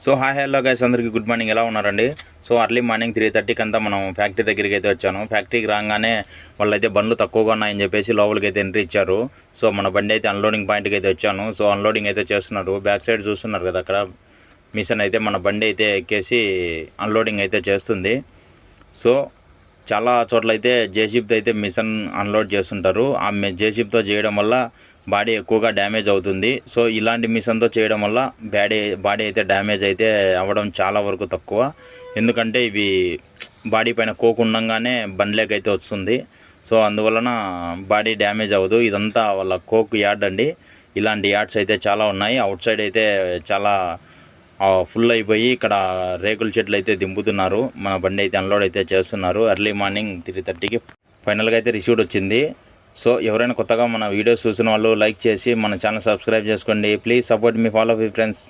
So hi hello guys, అందరికీ good morning. ఎలా ఉన్నారండి? సో అర్లీ మార్నింగ్ 3:30కి అంతా మనం ఫ్యాక్టరీ దగ్గరికి అయితే వచ్చాను. ఫ్యాక్టరీకి రాగానే వాళ్ళైతే బండ్లు తక్కువగా ఉన్నాయని చెప్పేసి లోపలికి అయితే ఎంట్రీ ఇచ్చారు. సో మన బండి అయితే అన్లోడింగ్ పాయింట్కి అయితే వచ్చాను. సో అన్లోడింగ్ అయితే చేస్తున్నారు. బ్యాక్ సైడ్ చూస్తున్నారు కదా, అక్కడ మిషన్ అయితే మన బండి అయితే ఎక్కేసి అన్లోడింగ్ అయితే చేస్తుంది. సో చాలా చోట్ల అయితే జేసీబీతో అయితే మిషన్ అన్లోడ్ చేస్తుంటారు. ఆ జేసీబీతో చేయడం వల్ల బాడీ ఎక్కువగా డ్యామేజ్ అవుతుంది. సో ఇలాంటి మిషన్తో చేయడం వల్ల బాడీ అయితే డ్యామేజ్ అయితే అవ్వడం చాలా వరకు తక్కువ. ఎందుకంటే ఇవి బాడీ పైన కోక్ ఉండంగానే బండ్లేకైతే వస్తుంది. సో అందువలన బాడీ డ్యామేజ్ అవ్వదు. ఇదంతా వాళ్ళ కోక్ యార్డ్ అండి. ఇలాంటి యార్డ్స్ అయితే చాలా ఉన్నాయి. అవుట్ సైడ్ అయితే చాలా ఫుల్ అయిపోయి ఇక్కడ రేకుల చెట్లు అయితే దింపుతున్నారు. మన బండి అయితే అన్లోడ్ అయితే చేస్తున్నారు. ఎర్లీ మార్నింగ్ 3:30కి ఫైనల్గా అయితే రిసీవ్డ్ వచ్చింది. సో ఎవరైనా కొత్తగా మన వీడియోస్ చూసిన వాళ్ళు లైక్ చేసి మన ఛానల్ సబ్స్క్రైబ్ చేసుకోండి. Please support me, follow me friends.